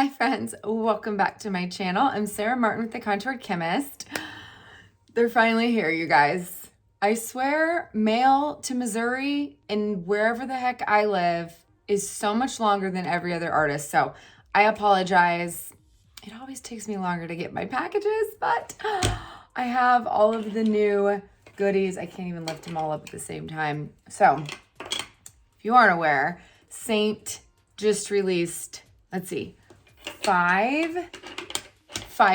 Hi friends, welcome back to my channel. I'm Sarah Martin with The Contoured Chemist. They're finally here, you guys. I swear, mail to Missouri and wherever the heck I live is so much longer than every other artist. So I apologize. It always takes me longer to get my packages, but I have all of the new goodies. I can't even lift them all up at the same time. So if you aren't aware, Seint just released, let's see, five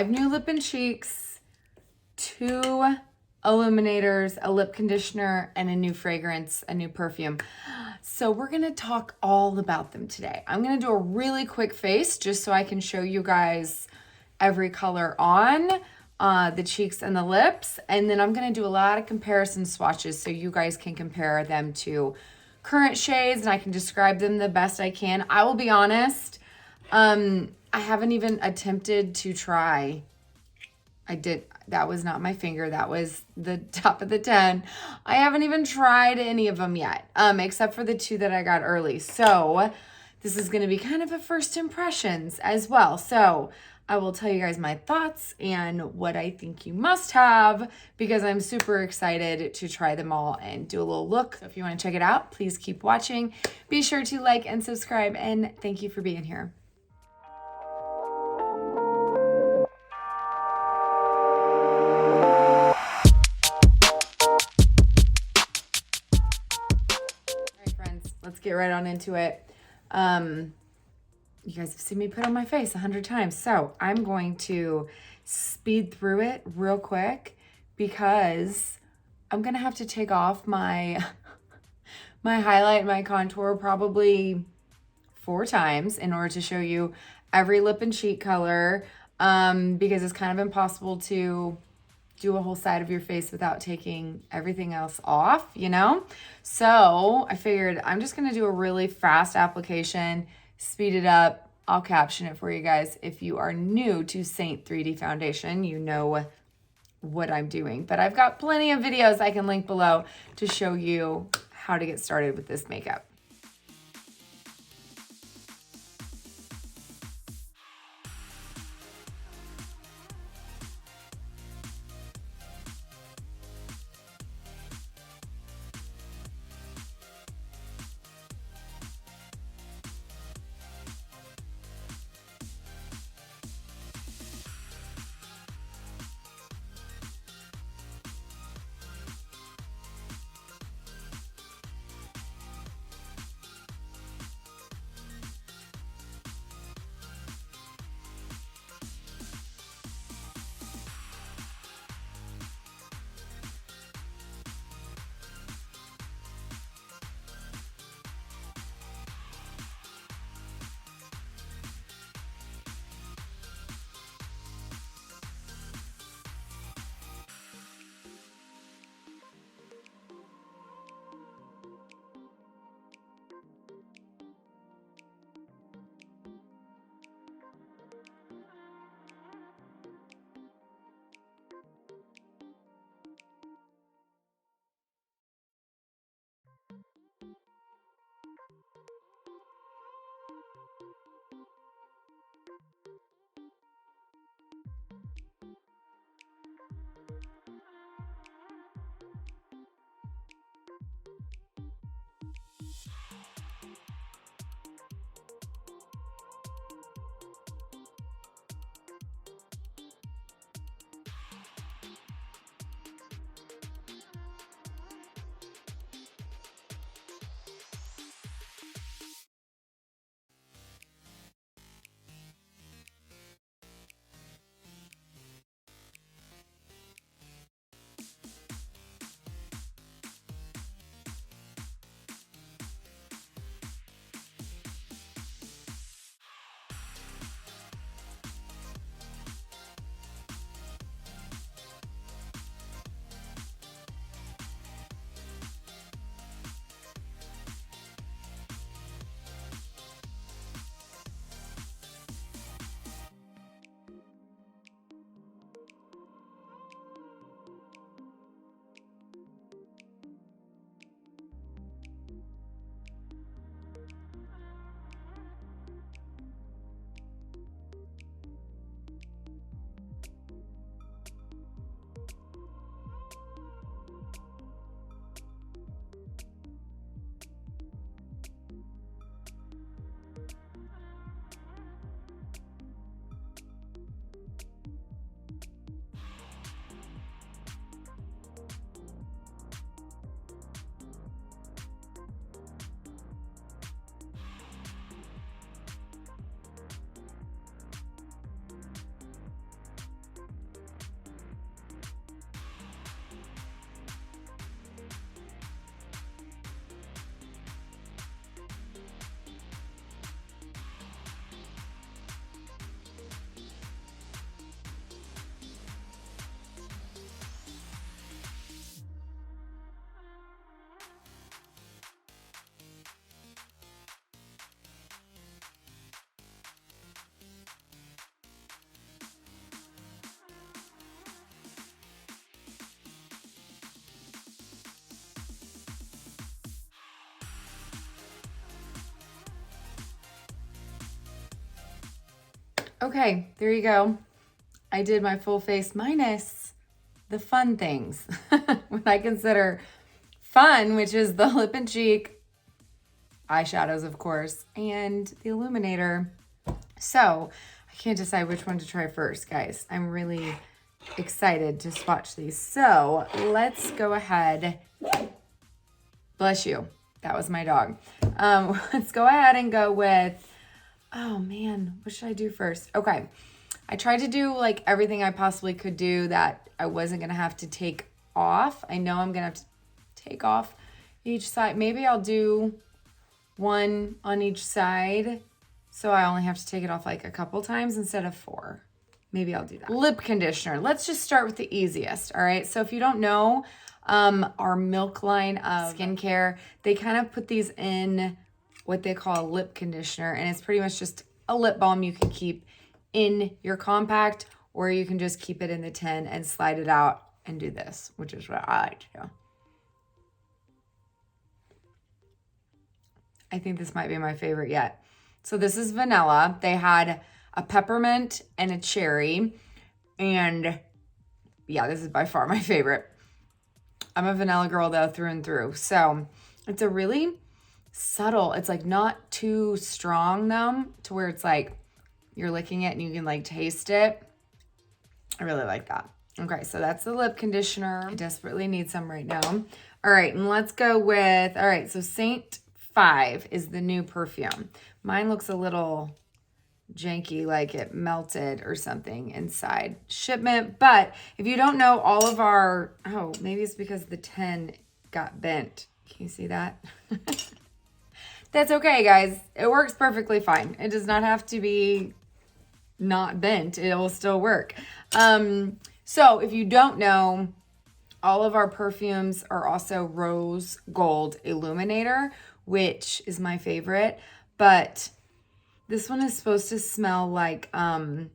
new lip and cheeks, 2 illuminators, a lip conditioner, and a new fragrance, a new perfume. So we're gonna talk all about them today. I'm gonna do a really quick face just so I can show you guys every color on the cheeks and the lips. And then I'm gonna do a lot of comparison swatches so you guys can compare them to current shades and I can describe them the best I can. I will be honest, I haven't even attempted to try. That was not my finger. That was the top of the 10. I haven't even tried any of them yet, except for the 2 that I got early. So this is going to be kind of a first impressions as well. So I will tell you guys my thoughts and what I think you must have because I'm super excited to try them all and do a little look. So if you want to check it out, please keep watching. Be sure to like and subscribe, and thank you for being here. Let's get right on into it. You guys have seen me put on my face 100 times. So I'm going to speed through it real quick because I'm going to have to take off my, my highlight, my contour probably 4 times in order to show you every lip and cheek color because it's kind of impossible to do a whole side of your face without taking everything else off, you know? So I figured I'm just gonna do a really fast application, speed it up. I'll caption it for you guys. If you are new to Seint IIID Foundation, you know what I'm doing. But I've got plenty of videos I can link below to show you how to get started with this makeup. Okay, there you go. I did my full face minus the fun things. What I consider fun, which is the lip and cheek, eyeshadows, of course, and the illuminator. So I can't decide which one to try first, guys. I'm really excited to swatch these. So let's go ahead. Bless you. That was my dog. Let's go ahead and go with, oh man, what should I do first? Okay. I tried to do like everything I possibly could do that I wasn't going to have to take off. I know I'm going to have to take off each side. Maybe I'll do one on each side, so I only have to take it off like a couple times instead of 4. Maybe I'll do that. Lip conditioner. Let's just start with the easiest, all right? So if you don't know, our Milk line of skincare, they kind of put these in what they call a lip conditioner, and it's pretty much just a lip balm you can keep in your compact, or you can just keep it in the tin and slide it out and do this, which is what I like to do. I think this might be my favorite yet. So this is vanilla. They had a peppermint and a cherry. And yeah, this is by far my favorite. I'm a vanilla girl though, through and through. So it's a really subtle, it's like not too strong though, to where it's like you're licking it and you can like taste it. I really like that. Okay, so that's the lip conditioner. I desperately need some right now. All right, and let's go with, all right, so Seint IIID is the new perfume. Mine looks a little janky, like it melted or something inside shipment. But if you don't know, all of our, oh, maybe it's because the 10 got bent. Can you see that? That's okay, guys. It works perfectly fine. It does not have to be not bent. It will still work. So if you don't know, all of our perfumes are also rose gold illuminator, which is my favorite. But this one is supposed to smell like, oh,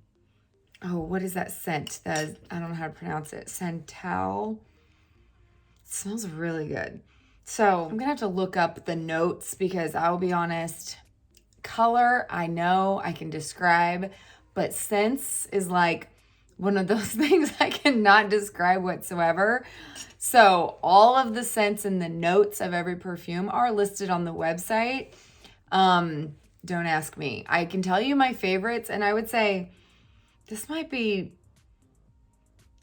what is that scent? I don't know how to pronounce it. Santal. It smells really good. So I'm gonna have to look up the notes because I'll be honest, color, I know I can describe, but scents is like one of those things I cannot describe whatsoever. So all of the scents and the notes of every perfume are listed on the website. Don't ask me. I can tell you my favorites, and I would say this might be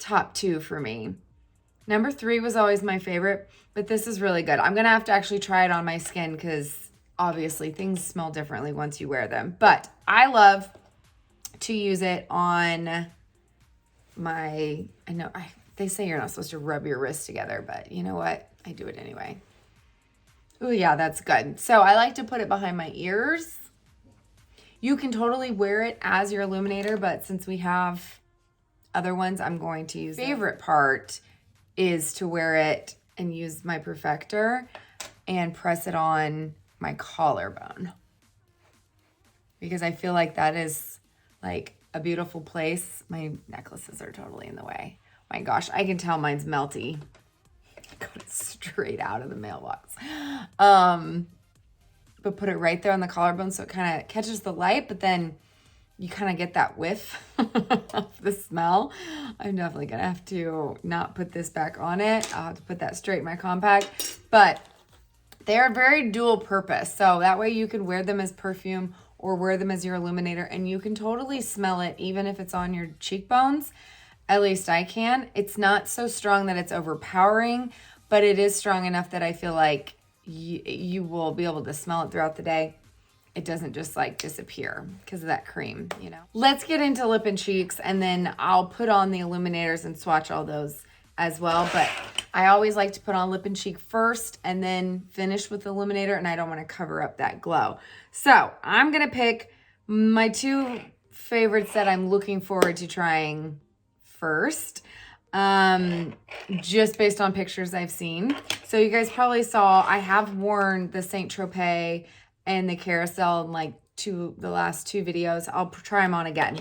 top 2 for me. Number 3 was always my favorite, but this is really good. I'm gonna have to actually try it on my skin because obviously things smell differently once you wear them. But I love to use it on my, they say you're not supposed to rub your wrists together, but you know what? I do it anyway. Oh yeah, that's good. So I like to put it behind my ears. You can totally wear it as your illuminator, but since we have other ones, I'm going to use favorite part is to wear it and use my perfector and press it on my collarbone. Because I feel like that is like a beautiful place. My necklaces are totally in the way. My gosh, I can tell mine's melty. Got it straight out of the mailbox. But put it right there on the collarbone so it kind of catches the light, but then you kind of get that whiff of the smell. I'm definitely gonna have to not put this back on it. I'll have to put that straight in my compact, but they're very dual purpose. So that way you can wear them as perfume or wear them as your illuminator, and you can totally smell it even if it's on your cheekbones. At least I can. It's not so strong that it's overpowering, but it is strong enough that I feel like you will be able to smell it throughout the day. It doesn't just like disappear because of that cream, you know. Let's get into lip and cheeks, and then I'll put on the illuminators and swatch all those as well. But I always like to put on lip and cheek first and then finish with the illuminator, and I don't want to cover up that glow. So I'm gonna pick my 2 favorites that I'm looking forward to trying first, just based on pictures I've seen. So you guys probably saw I have worn the Saint Tropez and the Carousel in like the last 2 videos. I'll try them on again,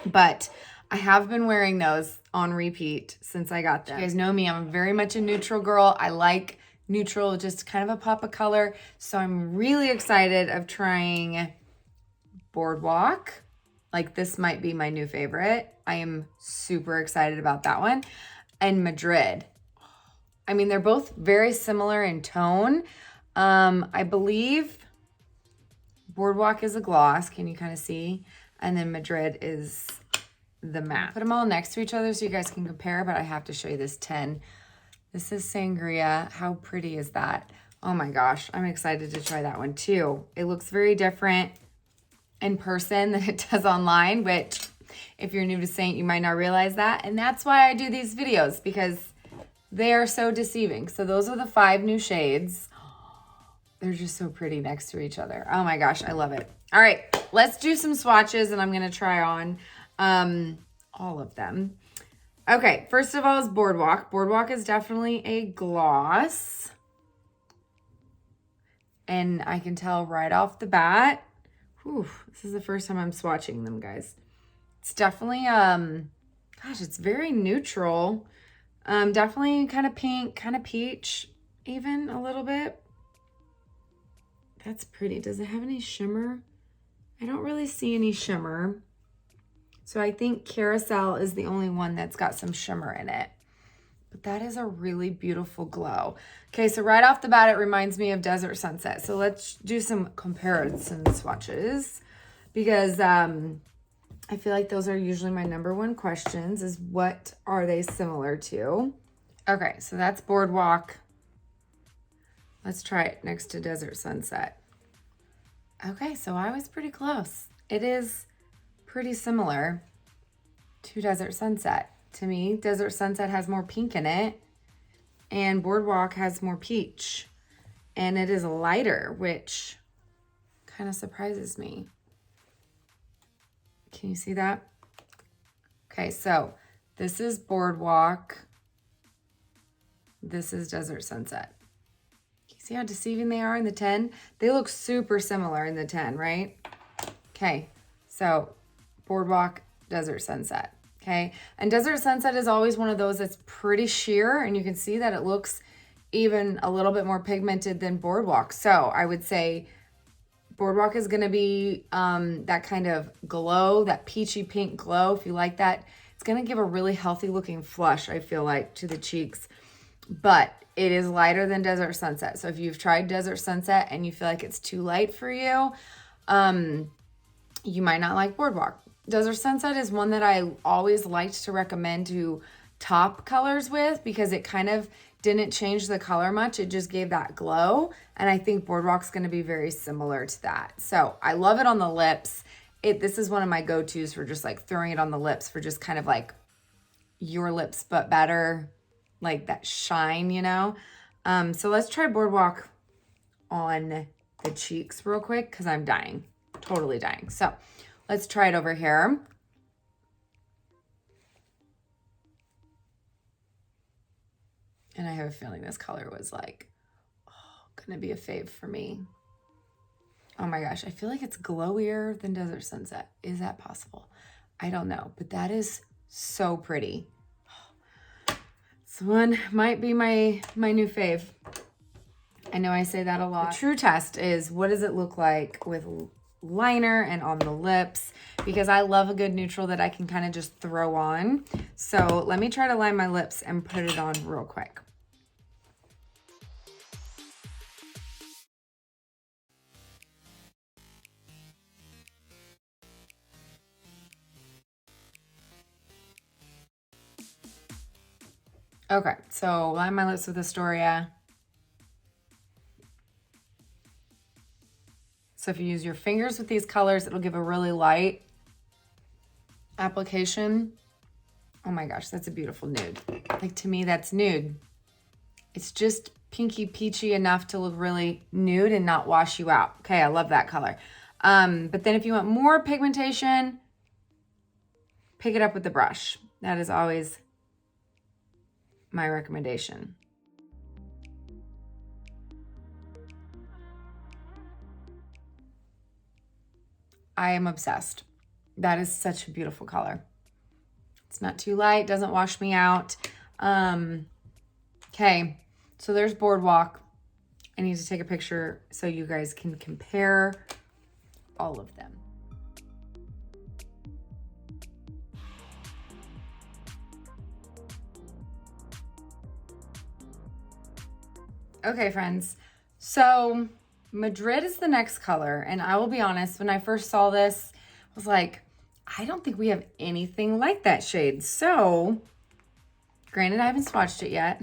but I have been wearing those on repeat since I got them. You guys know me, I'm very much a neutral girl. I like neutral, just kind of a pop of color. So I'm really excited of trying Boardwalk Like this might be my new favorite. I am super excited about that one. And Madrid. I mean, they're both very similar in tone. I believe Boardwalk is a gloss. Can you kind of see? And then Madrid is the matte. Put them all next to each other so you guys can compare, but I have to show you this 10. This is Sangria. How pretty is that? Oh my gosh, I'm excited to try that one too. It looks very different in person than it does online, which if you're new to Seint, you might not realize that. And that's why I do these videos, because they are so deceiving. So those are the 5 new shades. They're just so pretty next to each other. Oh my gosh, I love it. All right, let's do some swatches and I'm gonna try on all of them. Okay, first of all is Boardwalk. Boardwalk is definitely a gloss. And I can tell right off the bat, whew, this is the first time I'm swatching them, guys. It's definitely, gosh, it's very neutral. Definitely kind of pink, kind of peach, even a little bit. That's pretty. Does it have any shimmer? I don't really see any shimmer. So I think Carousel is the only one that's got some shimmer in it. But that is a really beautiful glow. Okay, so right off the bat, it reminds me of Desert Sunset. So let's do some comparison swatches, because I feel like those are usually my #1 questions, is what are they similar to? Okay, so that's Boardwalk. Let's try it next to Desert Sunset. Okay, so I was pretty close. It is pretty similar to Desert Sunset. To me, Desert Sunset has more pink in it, and Boardwalk has more peach. And it is lighter, which kind of surprises me. Can you see that? Okay, so this is Boardwalk. This is Desert Sunset. Can you see how deceiving they are in the 10? They look super similar in the 10, right? Okay, so Boardwalk, Desert Sunset. Okay, and Desert Sunset is always one of those that's pretty sheer, and you can see that it looks even a little bit more pigmented than Boardwalk. So I would say Boardwalk is gonna be that kind of glow, that peachy pink glow. If you like that, it's gonna give a really healthy looking flush, I feel like, to the cheeks. But it is lighter than Desert Sunset. So if you've tried Desert Sunset and you feel like it's too light for you, you might not like Boardwalk. Desert Sunset is one that I always liked to recommend to top colors with, because it kind of didn't change the color much. It just gave that glow. And I think Boardwalk's going to be very similar to that. So I love it on the lips. This is one of my go-tos for just like throwing it on the lips, for just kind of like your lips, but better, like that shine, you know? So let's try Boardwalk on the cheeks real quick, because I'm dying, totally dying. So let's try it over here. And I have a feeling this color was like, gonna be a fave for me. Oh my gosh, I feel like it's glowier than Desert Sunset. Is that possible? I don't know, but that is so pretty. This one might be my new fave. I know I say that a lot. The true test is, what does it look like with liner and on the lips, because I love a good neutral that I can kind of just throw on. So let me try to line my lips and put it on real quick. Okay, so line my lips with Astoria. So if you use your fingers with these colors, it'll give a really light application. Oh my gosh, that's a beautiful nude. Like, to me, that's nude. It's just pinky peachy enough to look really nude and not wash you out. Okay, I love that color. But then if you want more pigmentation, pick it up with the brush. That is always my recommendation. I am obsessed. That is such a beautiful color. It's not too light, doesn't wash me out. Okay, so there's Boardwalk. I need to take a picture so you guys can compare all of them. Okay, friends. So Madrid is the next color. And I will be honest, when I first saw this, I was like, I don't think we have anything like that shade. So granted, I haven't swatched it yet,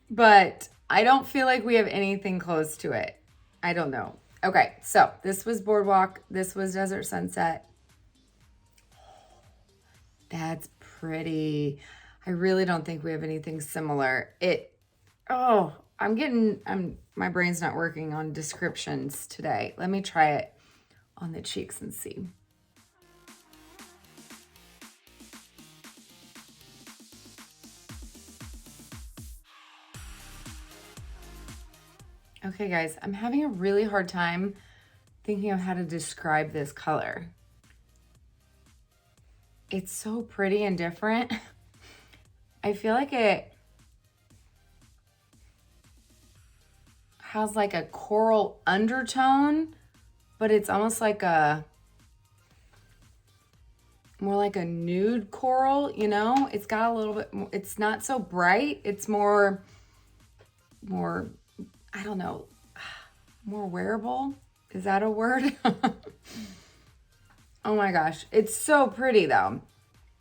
but I don't feel like we have anything close to it. I don't know. Okay, so this was Boardwalk. This was Desert Sunset. That's pretty. I really don't think we have anything similar. My brain's not working on descriptions today. Let me try it on the cheeks and see. Okay, guys, I'm having a really hard time thinking of how to describe this color. It's so pretty and different. I feel like it has like a coral undertone, but it's almost like more like a nude coral, you know? It's got a little bit more, it's not so bright. It's more, I don't know, more wearable. Is that a word? Oh my gosh. It's so pretty though. All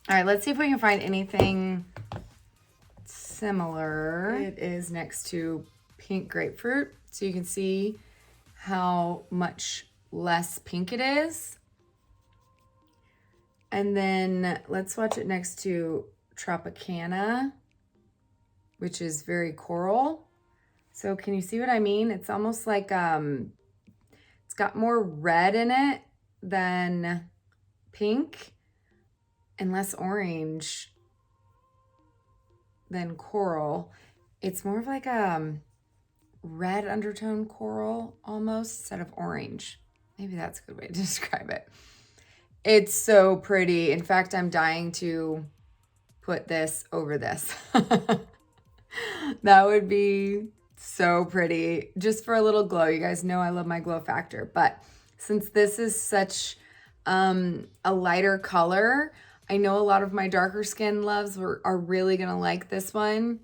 right, let's see if we can find anything similar. It is next to Pink Grapefruit. So you can see how much less pink it is. And then let's swatch it next to Tropicana, which is very coral. So can you see what I mean? It's almost like it's got more red in it than pink and less orange than coral. It's more of like a red undertone coral almost instead of orange. Maybe that's a good way to describe it. It's so pretty. In fact, I'm dying to put this over this. That would be so pretty. Just for a little glow. You guys know I love my glow factor. But since this is such a lighter color, I know a lot of my darker skin loves are really going to like this one.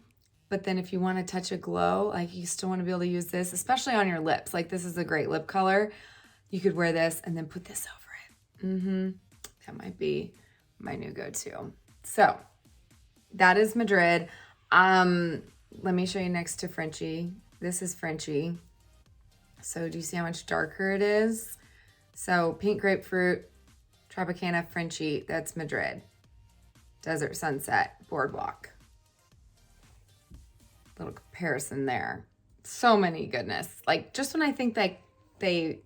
But then if you want to touch a glow, like you still want to be able to use this, especially on your lips. Like this is a great lip color. You could wear this and then put this over it. That might be my new go-to. So that is Madrid. Let me show you next to Frenchie. This is Frenchie. So do you see how much darker it is? So Pink Grapefruit, Tropicana, Frenchie, that's Madrid. Desert Sunset, Boardwalk. Little comparison there. So many goodness. Like just when I think that I'm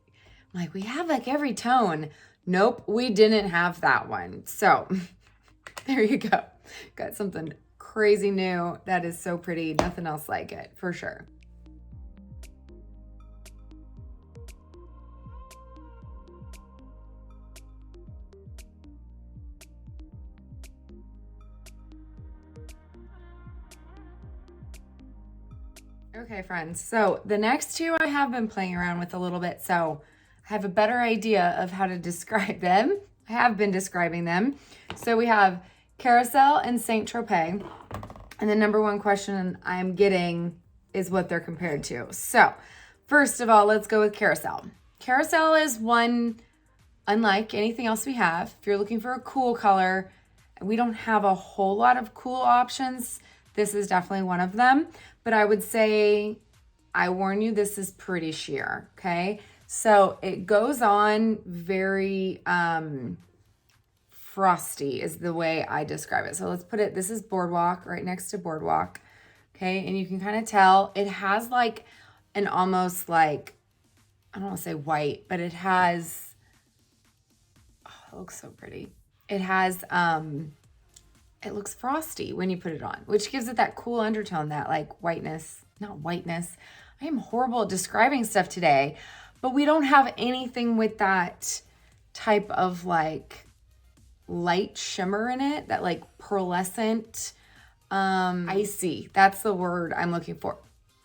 like, we have like every tone. Nope, we didn't have that one. So there you go. Got something crazy new. That is so pretty. Nothing else like it, for sure. Okay, friends. So the next two I have been playing around with a little bit, so I have a better idea of how to describe them. I have been describing them. So we have Carousel and Seint Tropez. And the number one question I'm getting is what they're compared to. So first of all, let's go with Carousel. Carousel is one unlike anything else we have. If you're looking for a cool color, we don't have a whole lot of cool options. This is definitely one of them. But I would say, I warn you, this is pretty sheer, okay? So it goes on very frosty is the way I describe it. So let's put it, this is Boardwalk, right next to Boardwalk, okay? And you can kind of tell it has like an almost like, I don't want to say white, but it has, oh, it looks so pretty. It has, it looks frosty when you put it on, which gives it that cool undertone, that like whiteness, not whiteness. I am horrible at describing stuff today, but we don't have anything with that type of like light shimmer in it, that like pearlescent, icy, that's the word I'm looking for.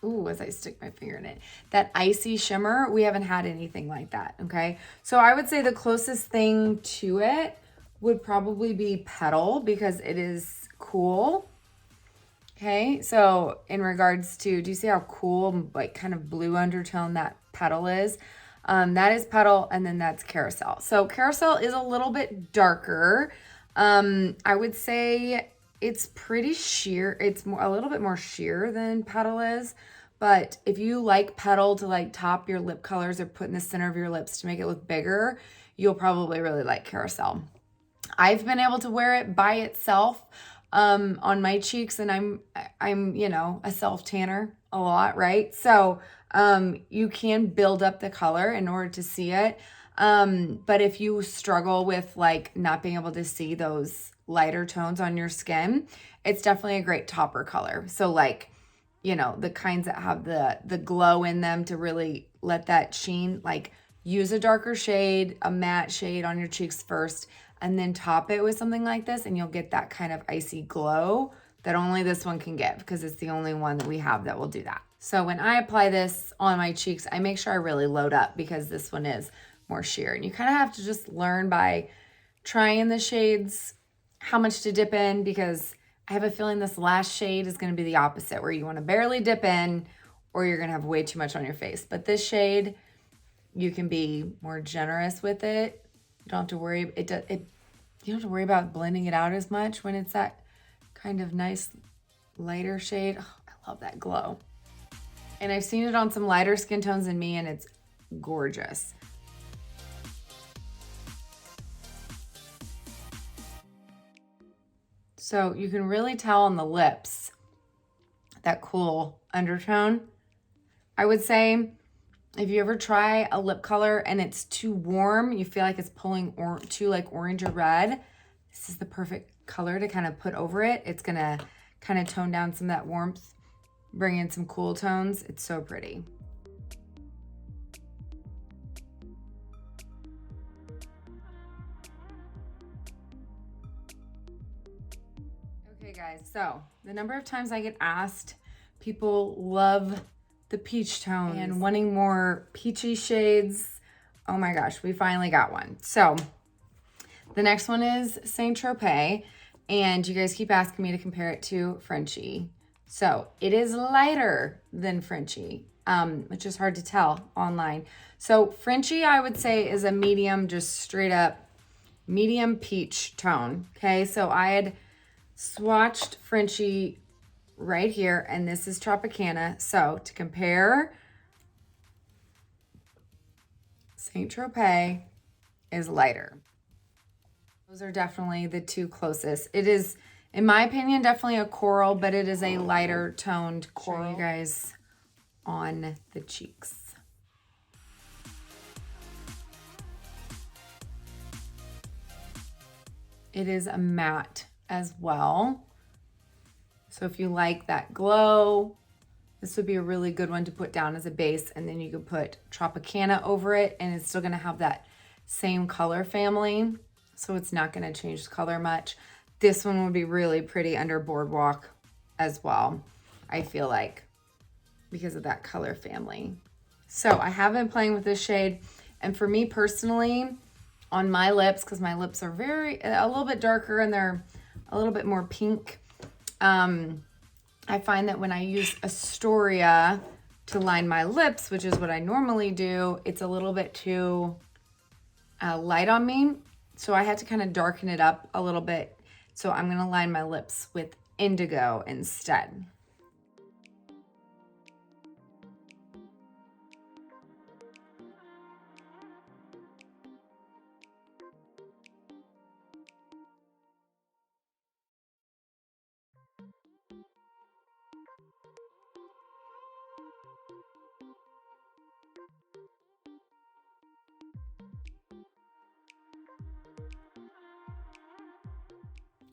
Ooh, as I stick my finger in it, that icy shimmer, we haven't had anything like that, okay? So I would say the closest thing to it would probably be Petal because it is cool. Okay, so in regards to, do you see how cool, like kind of blue undertone that petal is? That is petal, and then that's carousel. So carousel is a little bit darker. I would say it's pretty sheer. It's more, a little bit more sheer than petal is. But if you like petal to like top your lip colors or put in the center of your lips to make it look bigger, you'll probably really like carousel. I've been able to wear it by itself on my cheeks, and I'm you know, a self tanner a lot, right? So you can build up the color in order to see it. But if you struggle with like not being able to see those lighter tones on your skin, it's definitely a great topper color. So like, you know, the kinds that have the glow in them to really let that sheen, like use a darker shade, a matte shade on your cheeks first, and then top it with something like this, and you'll get that kind of icy glow that only this one can give, because it's the only one that we have that will do that. So when I apply this on my cheeks, I make sure I really load up, because this one is more sheer. And you kind of have to just learn by trying the shades, how much to dip in, because I have a feeling this last shade is going to be the opposite, where you want to barely dip in or you're going to have way too much on your face. But this shade, you can be more generous with it. You don't have to worry, you don't have to worry about blending it out as much when it's that kind of nice lighter shade. Oh, I love that glow. And I've seen it on some lighter skin tones than me, and it's gorgeous. So you can really tell on the lips that cool undertone. I would say if you ever try a lip color and it's too warm, you feel like it's pulling too like orange or red, this is the perfect color to kind of put over it. It's gonna kind of tone down some of that warmth, bring in some cool tones. It's so pretty. Okay guys, so the number of times I get asked, people love the peach tone and wanting more peachy shades. Oh my gosh, we finally got one. So the next one is Seint Tropez, and you guys keep asking me to compare it to Frenchie. So it is lighter than Frenchie, which is hard to tell online. So Frenchie, I would say, is a medium, just straight up medium peach tone. Okay, so I had swatched Frenchie right here, and this is Tropicana. So to compare, Seint Tropez is lighter. Those are definitely the two closest. It is, in my opinion, definitely a coral, but it is a lighter toned coral. Show you guys on the cheeks. It is a matte as well. So if you like that glow, this would be a really good one to put down as a base, and then you could put Tropicana over it, and it's still gonna have that same color family, so it's not gonna change the color much. This one would be really pretty under Boardwalk as well, I feel like, because of that color family. So I have been playing with this shade, and for me personally, on my lips, because my lips are a little bit darker and they're a little bit more pink, I find that when I use Astoria to line my lips, which is what I normally do, it's a little bit too light on me. So I had to kind of darken it up a little bit. So I'm going to line my lips with Indigo instead.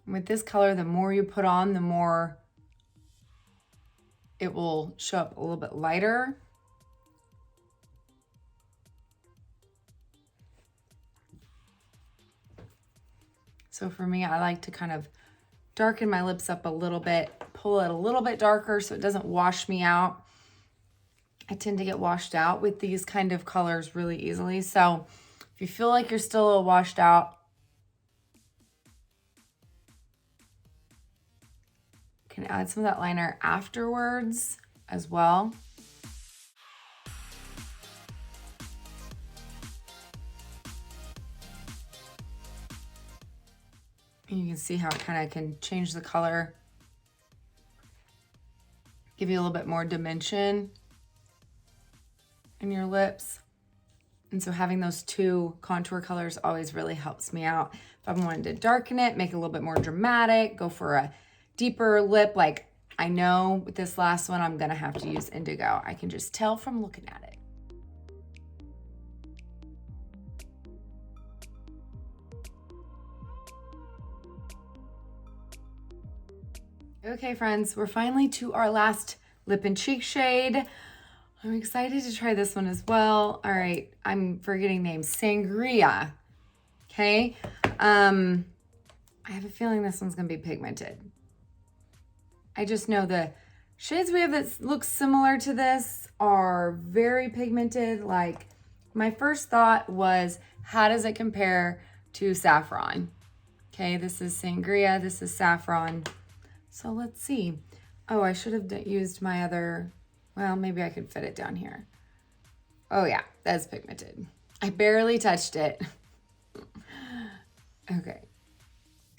With this color, the more you put on, the more it will show up a little bit lighter. So for me, I like to kind of darken my lips up a little bit, pull it a little bit darker so it doesn't wash me out. I tend to get washed out with these kind of colors really easily. So if you feel like you're still a little washed out, Can add some of that liner afterwards as well. And you can see how it kind of can change the color, give you a little bit more dimension in your lips. And so having those two contour colors always really helps me out. If I'm wanting to darken it, make it a little bit more dramatic, go for a deeper lip, like I know with this last one, I'm gonna have to use indigo. I can just tell from looking at it. Okay, friends, we're finally to our last lip and cheek shade. I'm excited to try this one as well. All right, I'm forgetting names. Sangria, okay? I have a feeling this one's gonna be pigmented. I just know the shades we have that look similar to this are very pigmented. Like, my first thought was, how does it compare to Saffron? Okay, this is Sangria, this is Saffron. So let's see. Oh, I should have used my other, well, maybe I could fit it down here. Oh yeah, that's pigmented. I barely touched it. Okay.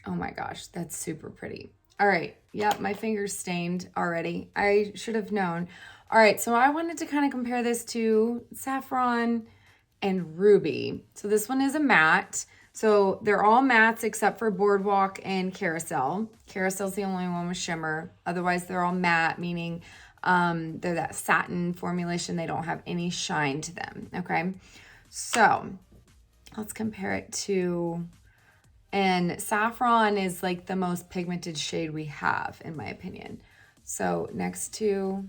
Oh my gosh, that's super pretty. All right, yep, my finger's stained already. I should have known. All right, so I wanted to kind of compare this to Saffron and Ruby. So this one is a matte. So they're all mattes except for Boardwalk and Carousel. Carousel's the only one with shimmer. Otherwise, they're all matte, meaning they're that satin formulation. They don't have any shine to them, okay? So let's compare it to, and Saffron is like the most pigmented shade we have, in my opinion. So next to,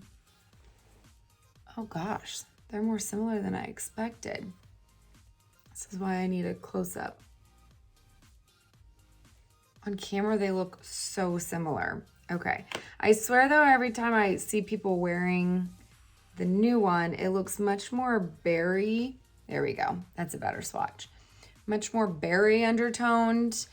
oh gosh, they're more similar than I expected. This is why I need a close-up. On camera, they look so similar. Okay. I swear, though, every time I see people wearing the new one, it looks much more berry. There we go. That's a better swatch. Much more berry undertoned,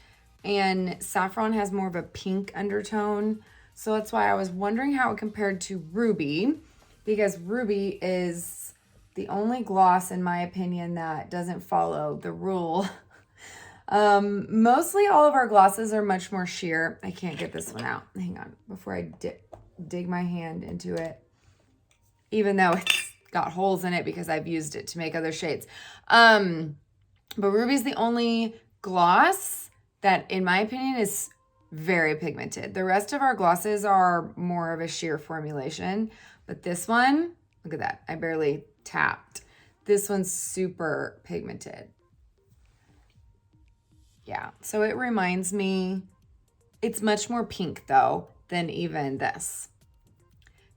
and Saffron has more of a pink undertone. So that's why I was wondering how it compared to Ruby, because Ruby is the only gloss, in my opinion, that doesn't follow the rule. Mostly all of our glosses are much more sheer. I can't get this one out. Hang on, before I dig my hand into it, even though it's got holes in it because I've used it to make other shades. But Ruby's the only gloss that, in my opinion, is very pigmented. The rest of our glosses are more of a sheer formulation, but this one, look at that. I barely tapped. This one's super pigmented. Yeah, so it reminds me, it's much more pink though than even this.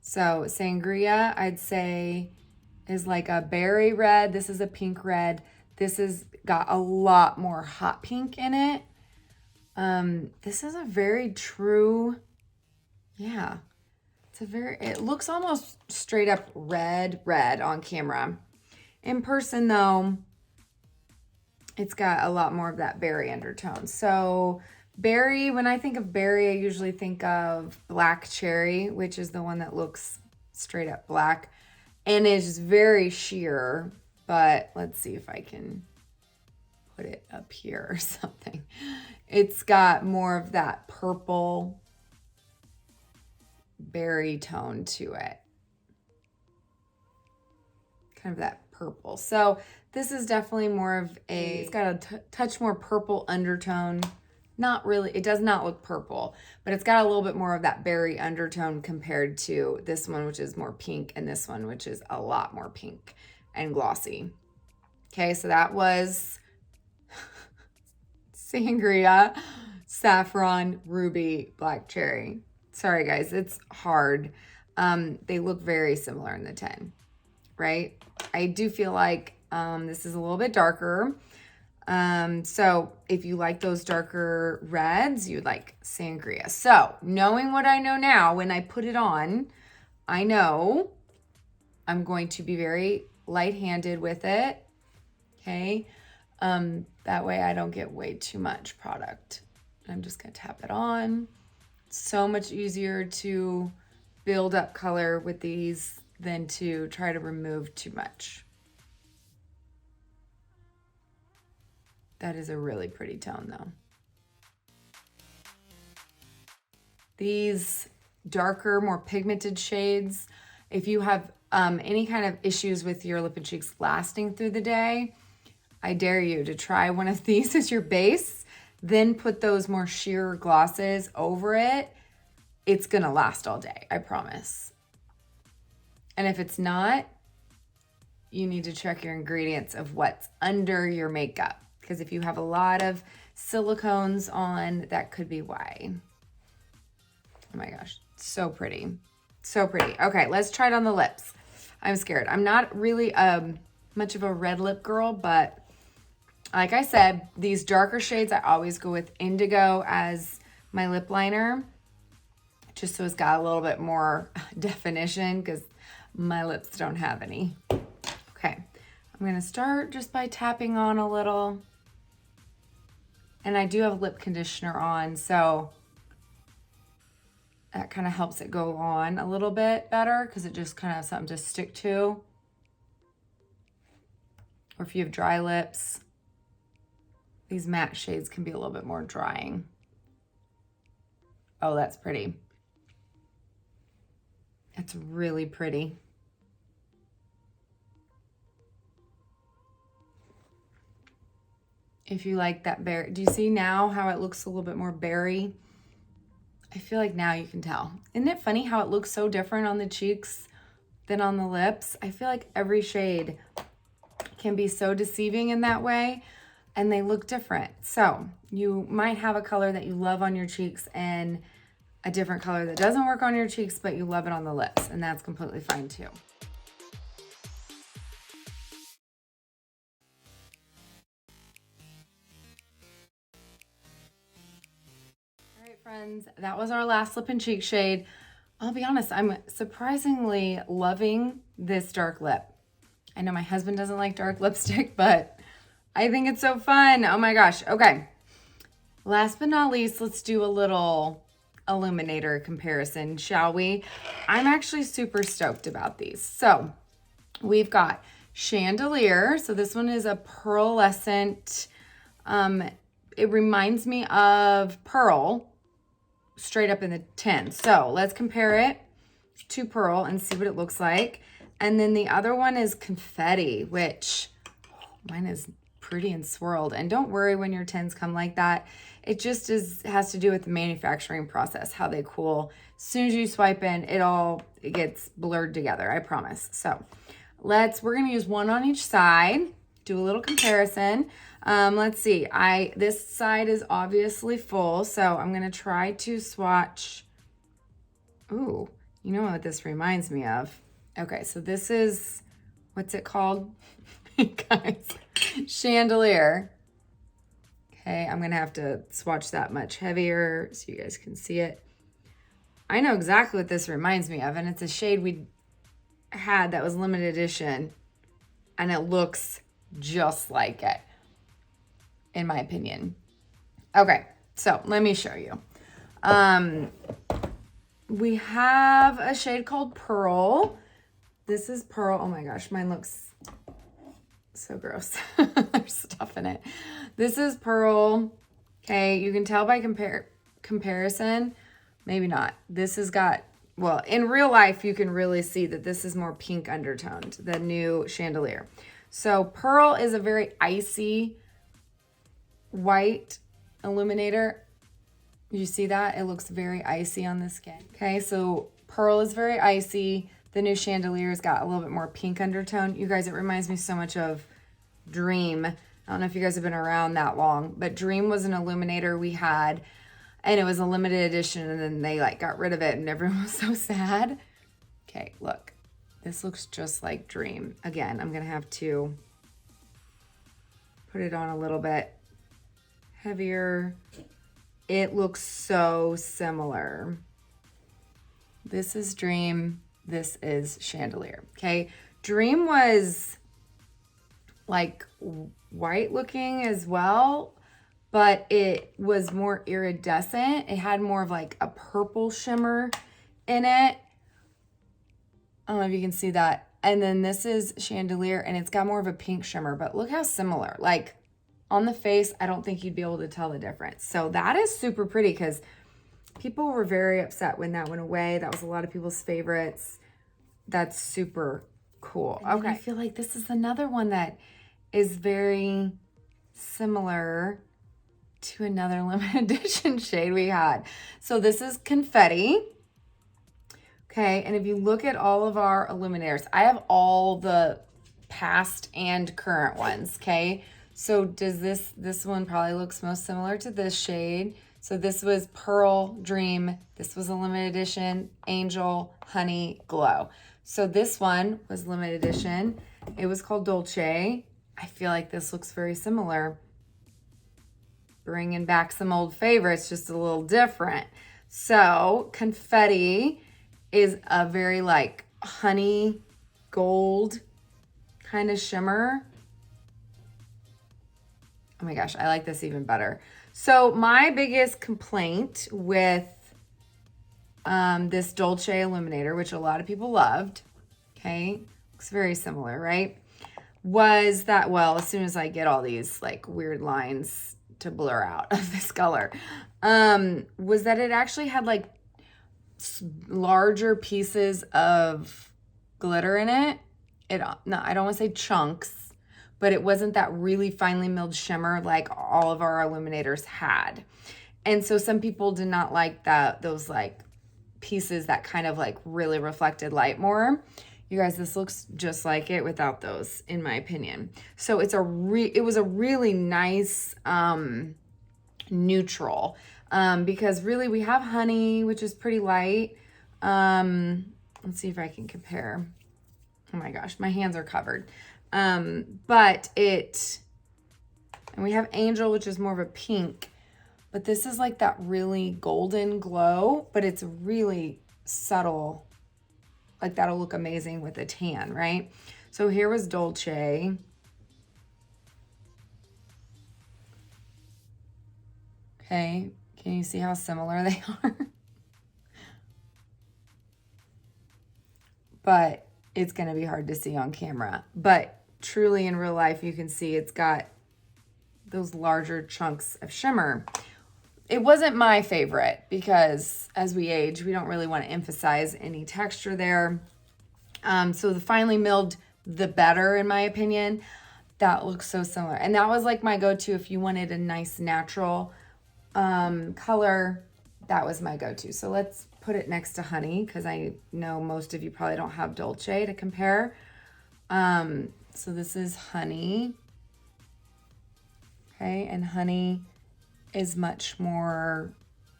So Sangria, I'd say, is like a berry red. This is a pink red. This has got a lot more hot pink in it. This is a very true, yeah. It looks almost straight up red on camera. In person though, it's got a lot more of that berry undertone. So berry, when I think of berry, I usually think of black cherry, which is the one that looks straight up black and is very sheer. But let's see if I can put it up here or something. It's got more of that purple berry tone to it. Kind of that purple. So this is definitely more of a, it's got a touch more purple undertone. Not really, it does not look purple, but it's got a little bit more of that berry undertone compared to this one, which is more pink, and this one, which is a lot more pink and glossy. Okay, so that was Sangria, Saffron, Ruby, Black Cherry. Sorry guys, it's hard. They look very similar in the 10, right? I do feel like this is a little bit darker. So if you like those darker reds, you'd like Sangria. So knowing what I know now, when I put it on, I know I'm going to be very light-handed with it. Okay. That way I don't get way too much product. I'm just gonna tap it on. So much easier to build up color with these than to try to remove too much. That is a really pretty tone though. These darker, more pigmented shades, if you have any kind of issues with your lip and cheeks lasting through the day, I dare you to try one of these as your base, then put those more sheer glosses over it. It's gonna last all day, I promise. And if it's not, you need to check your ingredients of what's under your makeup, because if you have a lot of silicones on, that could be why. Oh my gosh, so pretty. So pretty. Okay, let's try it on the lips. I'm scared. I'm not really much of a red lip girl, but like I said, these darker shades, I always go with indigo as my lip liner, just so it's got a little bit more definition because my lips don't have any. Okay, I'm gonna start just by tapping on a little. And I do have lip conditioner on, so that kind of helps it go on a little bit better because it just kind of has something to stick to. Or if you have dry lips, these matte shades can be a little bit more drying. Oh, that's pretty. That's really pretty. If you like that berry, do you see now how it looks a little bit more berry? I feel like now you can tell. Isn't it funny how it looks so different on the cheeks than on the lips? I feel like every shade can be so deceiving in that way, and they look different. So you might have a color that you love on your cheeks and a different color that doesn't work on your cheeks, but you love it on the lips, and that's completely fine too. Friends, that was our last lip and cheek shade. I'll be honest, I'm surprisingly loving this dark lip. I know my husband doesn't like dark lipstick, but I think it's so fun. Oh my gosh. Okay. Last but not least, let's do a little illuminator comparison, shall we? I'm actually super stoked about these. So we've got Chandelier. So this one is a pearlescent. It reminds me of Pearl, straight up in the tin. So let's compare it to Pearl and see what it looks like. And then the other one is Confetti, which mine is pretty and swirled. And don't worry when your tins come like that. It just has to do with the manufacturing process, how they cool. As soon as you swipe in, it gets blurred together, I promise. So we're gonna use one on each side, do a little comparison. Let's see, this side is obviously full, so I'm gonna try to swatch. Ooh, you know what this reminds me of? Okay, so this is, what's it called? Guys, Chandelier. Okay, I'm gonna have to swatch that much heavier so you guys can see it. I know exactly what this reminds me of, and it's a shade we had that was limited edition, and it looks just like it, in my opinion. Okay, so let me show you. We have a shade called Pearl. This is Pearl. Oh my gosh, mine looks so gross. There's stuff in it. This is Pearl. Okay, you can tell by comparison, maybe not. This has got, well, in real life, you can really see that this is more pink undertoned, the new Chandelier. So Pearl is a very icy white illuminator. You see that? It looks very icy on the skin. Okay, so Pearl is very icy. The new Chandelier's got a little bit more pink undertone. You guys, it reminds me so much of Dream. I don't know if you guys have been around that long, but Dream was an illuminator we had, and it was a limited edition, and then they got rid of it, and everyone was so sad. Okay, look. This looks just like Dream. Again, I'm gonna have to put it on a little bit heavier. It looks so similar. This is Dream. This is Chandelier. Okay, Dream was like white looking as well, but it was more iridescent. It had more of like a purple shimmer in it. I don't know if you can see that. And then this is Chandelier, and it's got more of a pink shimmer, but look how similar. Like on the face, I don't think you'd be able to tell the difference. So that is super pretty because people were very upset when that went away. That was a lot of people's favorites. That's super cool. Okay. I feel like this is another one that is very similar to another limited edition shade we had. So this is Confetti. Okay, and if you look at all of our illuminators, I have all the past and current ones, okay? So does this one probably looks most similar to this shade. So this was Pearl Dream. This was a limited edition, Angel, Honey, Glow. So this one was limited edition. It was called Dolce. I feel like this looks very similar. Bringing back some old favorites, just a little different. So Confetti is a very like honey gold kind of shimmer. Oh my gosh, I like this even better. So my biggest complaint with this Dolce Illuminator, which a lot of people loved, okay, looks very similar, right? Was that, well, as soon as I get all these like weird lines to blur out of this color, was that it actually had like larger pieces of glitter in it. No, I don't want to say chunks, but it wasn't that really finely milled shimmer like all of our illuminators had. And so some people did not like those like pieces that kind of like really reflected light more. You guys, this looks just like it without those, in my opinion. So it was a really nice neutral, because really we have Honey, which is pretty light. Let's see if I can compare. Oh my gosh, my hands are covered. And we have Angel, which is more of a pink, but this is like that really golden glow, but it's really subtle. Like that'll look amazing with a tan, right? So here was Dolce. Okay, can you see how similar they are? But it's gonna be hard to see on camera. But truly in real life, you can see it's got those larger chunks of shimmer. It wasn't my favorite because as we age, we don't really want to emphasize any texture there. So the finely milled, the better in my opinion. That looks so similar. And that was like my go-to if you wanted a nice natural color. That was my go-to. So let's put it next to Honey because I know most of you probably don't have Dolce to compare. So this is Honey. Okay, and Honey is much more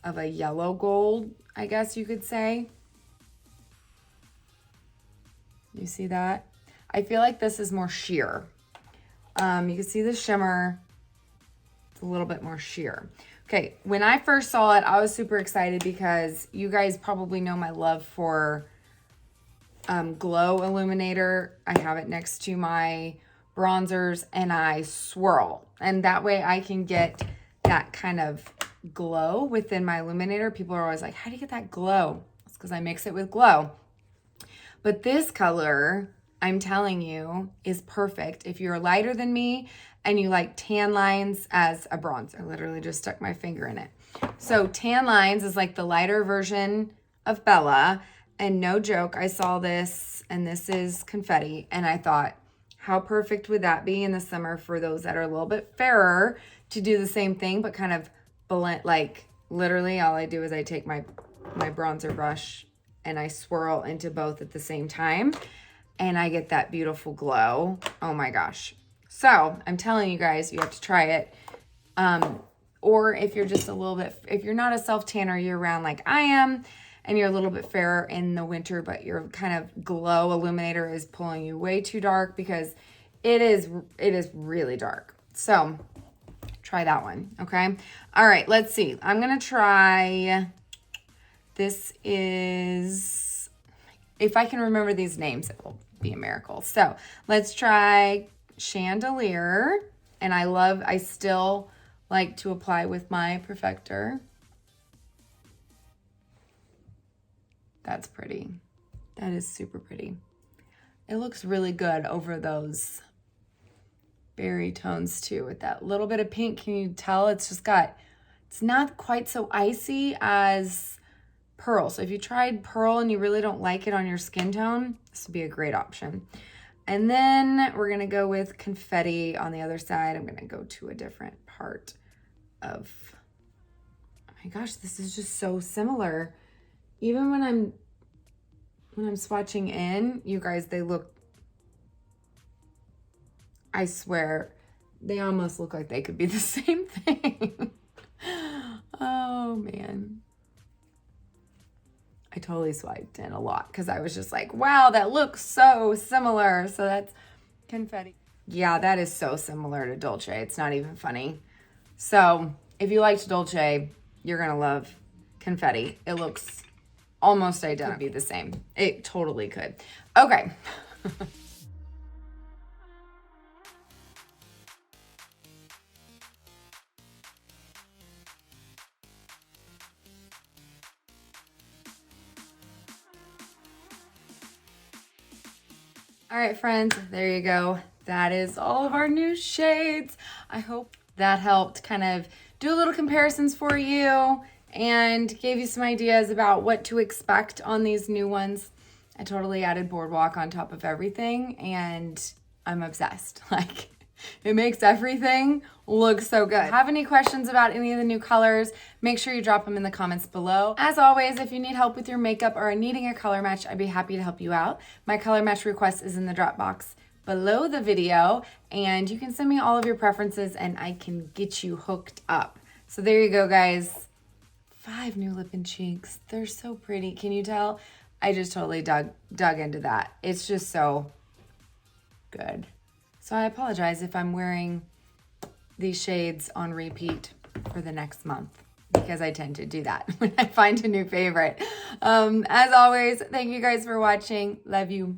of a yellow gold, I guess you could say. You see that? I feel like this is more sheer. You can see the shimmer. It's a little bit more sheer. Okay, when I first saw it, I was super excited because you guys probably know my love for Glow Illuminator. I have it next to my bronzers and I swirl. And that way I can get that kind of glow within my illuminator. People are always like, how do you get that glow? It's because I mix it with glow. But this color, I'm telling you, is perfect if you're lighter than me and you like tan lines as a bronzer. I literally just stuck my finger in it. So tan lines is like the lighter version of Bella. And no joke, I saw this, and this is Confetti, and I thought, how perfect would that be in the summer for those that are a little bit fairer to do the same thing, but kind of blend, like literally all I do is I take my bronzer brush and I swirl into both at the same time and I get that beautiful glow. Oh my gosh. So I'm telling you guys, you have to try it. Or if you're just a little bit, if you're not a self-tanner year round like I am, and you're a little bit fairer in the winter, but your kind of glow illuminator is pulling you way too dark because it is really dark. So try that one, okay? All right, let's see. I'm gonna try, this is, if I can remember these names, it will be a miracle. So let's try Chandelier. And I still like to apply with my perfector. That's pretty. That is super pretty. It looks really good over those berry tones too, with that little bit of pink. Can you tell? It's just got, it's not quite so icy as Pearl. So if you tried Pearl and you really don't like it on your skin tone, this would be a great option. And then we're gonna go with Confetti on the other side. I'm gonna go to a different part of, oh my gosh, this is just so similar. Even when I'm swatching in, you guys, they look, I swear, they almost look like they could be the same thing. Oh man. I totally swiped in a lot because I was just like, wow, that looks so similar. So that's Confetti. Yeah, that is so similar to Dolce. It's not even funny. So if you liked Dolce, you're gonna love Confetti. It looks almost identical. Could be the same. It totally could. Okay. All right, friends, there you go. That is all of our new shades. I hope that helped kind of do a little comparisons for you and gave you some ideas about what to expect on these new ones. I totally added Boardwalk on top of everything and I'm obsessed. Like, it makes everything look so good. If you have any questions about any of the new colors, make sure you drop them in the comments below. As always, if you need help with your makeup or are needing a color match, I'd be happy to help you out. My color match request is in the drop box below the video, and you can send me all of your preferences and I can get you hooked up. So there you go, guys. 5 new lip and cheeks. They're so pretty. Can you tell? I just totally dug into that. It's just so good. So I apologize if I'm wearing these shades on repeat for the next month, because I tend to do that when I find a new favorite. As always, thank you guys for watching. Love you.